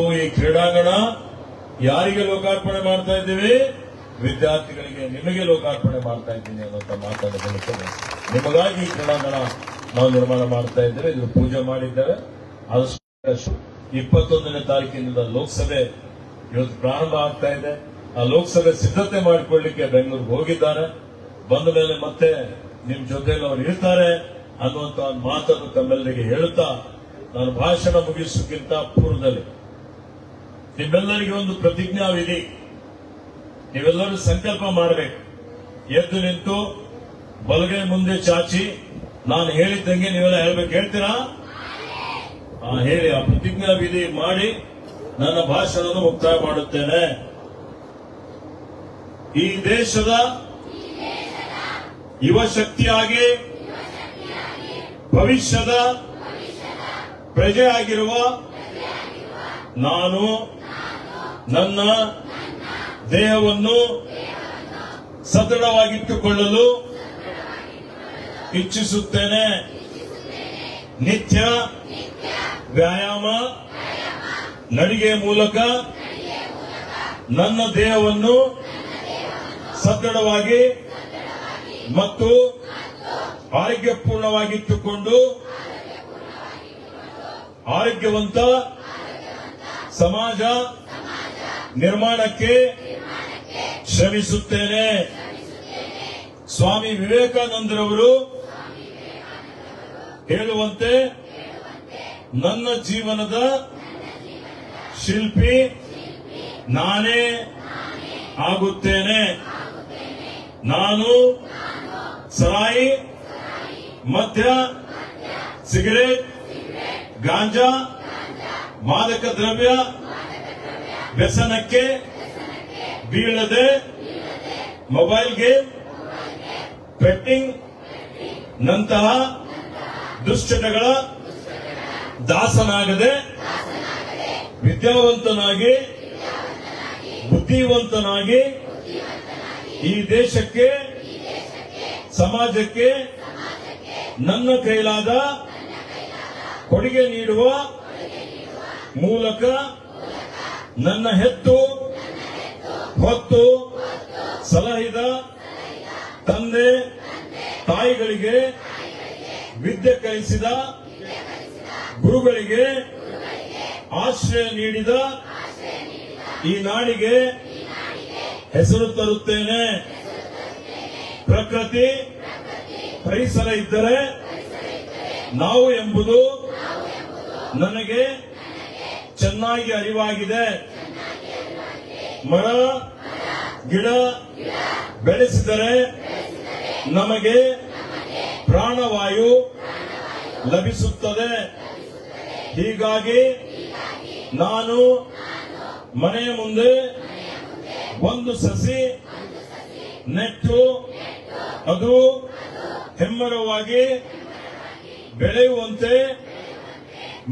ಈ ಕ್ರೀಡಾಂಗಣ ಯಾರಿಗೆ ಲೋಕಾರ್ಪಣೆ ಮಾಡ್ತಾ ಇದ್ದೀವಿ? ವಿದ್ಯಾರ್ಥಿಗಳಿಗೆ, ನಿಮಗೆ ಲೋಕಾರ್ಪಣೆ ಮಾಡ್ತಾ ಇದ್ದೀನಿ ಅನ್ನುವಂತ ಮಾತನ್ನು ಹೇಳುತ್ತೇನೆ. ನಿಮಗಾಗಿ ಈ ಕ್ರೀಡಾಂಗಣ ನಾವು ನಿರ್ಮಾಣ ಮಾಡ್ತಾ ಇದ್ದೇವೆ. ಇದು ಪೂಜೆ ಮಾಡಿದ್ದೇವೆ. ಆದಷ್ಟು 21ನೇ ತಾರೀಕಿನಿಂದ ಲೋಕಸಭೆ ಇವತ್ತು ಪ್ರಾರಂಭ ಆಗ್ತಾ ಇದೆ. ಆ ಲೋಕಸಭೆ ಸಿದ್ಧತೆ ಮಾಡಿಕೊಳ್ಳಲಿಕ್ಕೆ ಬೆಂಗಳೂರಿಗೆ ಹೋಗಿದ್ದಾರೆ. ಬಂದ ಮೇಲೆ ಮತ್ತೆ ನಿಮ್ ಜೊತೆಯಲ್ಲಿ ಅವರು ಇರ್ತಾರೆ ಅನ್ನುವಂತ ಮಾತನ್ನು ತಮ್ಮೆಲ್ಲರಿಗೆ ಹೇಳುತ್ತಾ ನಾನು ಭಾಷಣ ಮುಗಿಸೋಕ್ಕಿಂತ ಪೂರ್ವದಲ್ಲಿ ನಿಮ್ಮೆಲ್ಲರಿಗೆ ಒಂದು ಪ್ರತಿಜ್ಞಾ ವಿಧಿ. ನೀವೆಲ್ಲರೂ ಸಂಕಲ್ಪ ಮಾಡಬೇಕು. ಎದ್ದು ನಿಂತು ಬಲಗೈ ಮುಂದೆ ಚಾಚಿ ನಾನು ಹೇಳಿದ್ದಂಗೆ ನೀವೆಲ್ಲ ಹೇಳ್ಬೇಕು. ಹೇಳ್ತೀರಾ? ಹೇಳಿ. ಆ ಪ್ರತಿಜ್ಞಾ ವಿಧಿ ಮಾಡಿ ನನ್ನ ಭಾಷಣವನ್ನು ಮುಕ್ತಾಯ ಮಾಡುತ್ತೇನೆ. ಈ ದೇಶದ ಯುವ ಶಕ್ತಿಯಾಗಿ ಭವಿಷ್ಯದ ಪ್ರಜೆಯಾಗಿರುವ ನಾನು ನನ್ನ ದೇಹವನ್ನು ಸದೃಢವಾಗಿಟ್ಟುಕೊಳ್ಳಲು ಇಚ್ಛಿಸುತ್ತೇನೆ. ನಿತ್ಯ ವ್ಯಾಯಾಮ, ನಡಿಗೆ ಮೂಲಕ ನನ್ನ ದೇಹವನ್ನು ಸದೃಢವಾಗಿ ಮತ್ತು ಆರೋಗ್ಯಪೂರ್ಣವಾಗಿಟ್ಟುಕೊಂಡು ಆರೋಗ್ಯವಂತ ಸಮಾಜ ನಿರ್ಮಾಣಕ್ಕೆ ಶ್ರಮಿಸುತ್ತೇನೆ. ಸ್ವಾಮಿ ವಿವೇಕಾನಂದರವರು ಹೇಳುವಂತೆ ನನ್ನ ಜೀವನದ ಶಿಲ್ಪಿ ನಾನೇ ಆಗುತ್ತೇನೆ. ನಾನು ಸರಾಯಿ, ಮದ್ಯ, ಸಿಗರೇಟ್, ಗಾಂಜಾ, ಮಾದಕ ದ್ರವ್ಯ ವ್ಯಸನಕ್ಕೆ ಬೀಳದೆ ಮೊಬೈಲ್ ಗೇಮ್, ಬೆಟ್ಟಿಂಗ್ ನಂತಹ ದುಶ್ಚಟಗಳ ದಾಸನಾಗದೆ ವಿದ್ಯಾವಂತನಾಗಿ ಬುದ್ಧಿವಂತನಾಗಿ ಈ ದೇಶಕ್ಕೆ ಸಮಾಜಕ್ಕೆ ನನ್ನ ಕೈಲಾದ ಕೊಡುಗೆ ನೀಡುವ ಮೂಲಕ ನನ್ನ ಹೆತ್ತು ಹೊತ್ತು ಸಲಹಿದ ತಂದೆ ತಾಯಿಗಳಿಗೆ, ವಿದ್ಯೆ ಕಲಿಸಿದ ಗುರುಗಳಿಗೆ, ಆಶ್ರಯ ನೀಡಿದ ಈ ನಾಡಿಗೆ ಹೆಸರು ತರುತ್ತೇನೆ. ಪ್ರಕೃತಿ ಪರಿಸರ ಇದ್ದರೆ ನಾವು ಎಂಬುದು ನನಗೆ ಚೆನ್ನಾಗಿ ಅರಿವಾಗಿದೆ. ಮರ ಗಿಡ ಬೆಳೆಸಿದರೆ ನಮಗೆ ಪ್ರಾಣವಾಯು ಲಭಿಸುತ್ತದೆ. ಹೀಗಾಗಿ ನಾನು ಮನೆಯ ಮುಂದೆ ಒಂದು ಸಸಿ ನೆಟ್ಟು ಅದು ಹೆಮ್ಮರವಾಗಿ ಬೆಳೆಯುವಂತೆ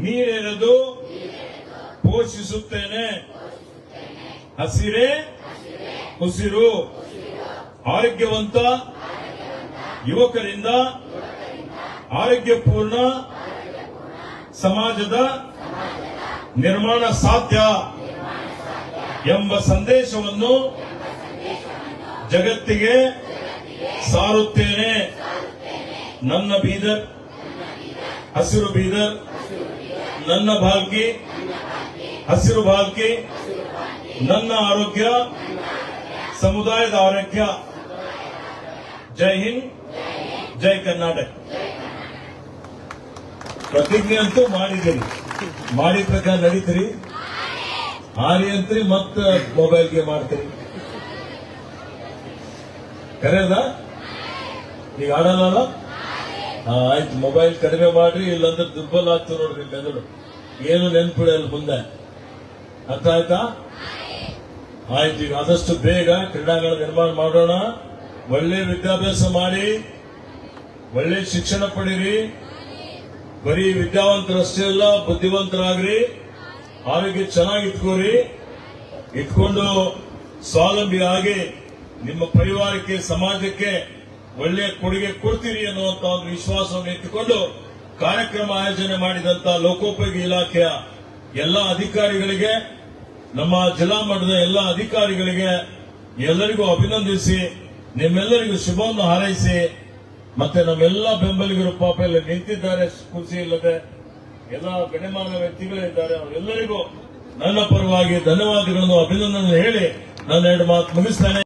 ನೀರೆರೆದು ಪೋಷಿಸುತ್ತೇನೆ. ಹಸಿರೇ ಉಸಿರು. ಆರೋಗ್ಯವಂತ ಯುವಕರಿಂದ ಆರೋಗ್ಯಪೂರ್ಣ ಸಮಾಜದ ನಿರ್ಮಾಣ ಸಾಧ್ಯ ಎಂಬ ಸಂದೇಶವನ್ನು ಜಗತ್ತಿಗೆ ಸಾರುತ್ತೇನೆ. ನನ್ನ ಬೀದರ್ ಹಸಿರು ಬೀದರ್, ನನ್ನ ಭಾಲ್ಕಿ ಹಸಿರು ಭಾಲ್ಕಿ, ನನ್ನ ಆರೋಗ್ಯ ಸಮುದಾಯದ ಆರೋಗ್ಯ. ಜೈ ಹಿಂದ್, ಜೈ ಕರ್ನಾಟಕ. ಪ್ರತಿಜ್ಞೆ ಅಂತೂ ಮಾಡಿದ್ದೀರಿ, ಮಾಡಿದ ಪ್ರಕಾರ ನಡೀತೀರಿ. ಹಾರಿ ಅಂತ್ರಿ ಮತ್ತ ಮೊಬೈಲ್ಗೆ ಮಾಡ್ತೀರಿ. ಕರೆಯಲ್ಲ ಈಗ ಆಡಲ್ಲ. ಆಯ್ತು, ಮೊಬೈಲ್ ಕಡಿಮೆ ಮಾಡ್ರಿ, ಇಲ್ಲಾಂದ್ರೆ ದುರ್ಬಲ ಆಗ್ತದೆ ನೋಡ್ರಿ ಮೆದುಳು. ಏನು ನೆನ್ಪಿಡಲ್ಲ ಮುಂದೆ. ಅರ್ಥ ಆಯ್ತಾ? ಆಯ್ತು, ಈಗ ಆದಷ್ಟು ಬೇಗ ಕ್ರೀಡಾಂಗಣ ನಿರ್ಮಾಣ ಮಾಡೋಣ. ಒಳ್ಳೆ ವಿದ್ಯಾಭ್ಯಾಸ ಮಾಡಿ, ಒಳ್ಳೆ ಶಿಕ್ಷಣ ಪಡೀರಿ. ಬರೀ ವಿದ್ಯಾವಂತರಷ್ಟೇ ಅಲ್ಲ, ಬುದ್ಧಿವಂತರಾಗ್ರಿ. ಆರೋಗ್ಯ ಚೆನ್ನಾಗಿ ಇಟ್ಕೋರಿ. ಇಟ್ಕೊಂಡು ಸ್ವಾವಲಂಬಿ ಆಗಿ ನಿಮ್ಮ ಪರಿವಾರಕ್ಕೆ, ಸಮಾಜಕ್ಕೆ ಒಳ್ಳೆಯ ಕೊಡುಗೆ ಕೊಡ್ತೀರಿ ಅನ್ನುವಂತ ಒಂದು ವಿಶ್ವಾಸವನ್ನು ಇಟ್ಟುಕೊಂಡು ಕಾರ್ಯಕ್ರಮ ಆಯೋಜನೆ ಮಾಡಿದಂತ ಲೋಕೋಪಯೋಗಿ ಇಲಾಖೆಯ ಎಲ್ಲ ಅಧಿಕಾರಿಗಳಿಗೆ, ನಮ್ಮ ಜಿಲ್ಲಾ ಮಟ್ಟದ ಎಲ್ಲ ಅಧಿಕಾರಿಗಳಿಗೆ ಎಲ್ಲರಿಗೂ ಅಭಿನಂದಿಸಿ, ನಿಮ್ಮೆಲ್ಲರಿಗೂ ಶುಭವನ್ನು ಹಾರೈಸಿ, ಮತ್ತೆ ನಮ್ಮೆಲ್ಲ ಬೆಂಬಲಿಗರು ಪಾಪ ಎಲ್ಲ ನಿಂತಿದ್ದಾರೆ, ಖುಷಿ ಇಲ್ಲದೆ ಎಲ್ಲ ಗಣ್ಯಮಾನ್ಯ ವ್ಯಕ್ತಿಗಳಿದ್ದಾರೆ. ಅವರೆಲ್ಲರಿಗೂ ನನ್ನ ಪರವಾಗಿ ಧನ್ಯವಾದಗಳನ್ನು, ಅಭಿನಂದನೆ ಹೇಳಿ ನನ್ನ 2 ಮಾತು ಮುಗಿಸ್ತೇನೆ.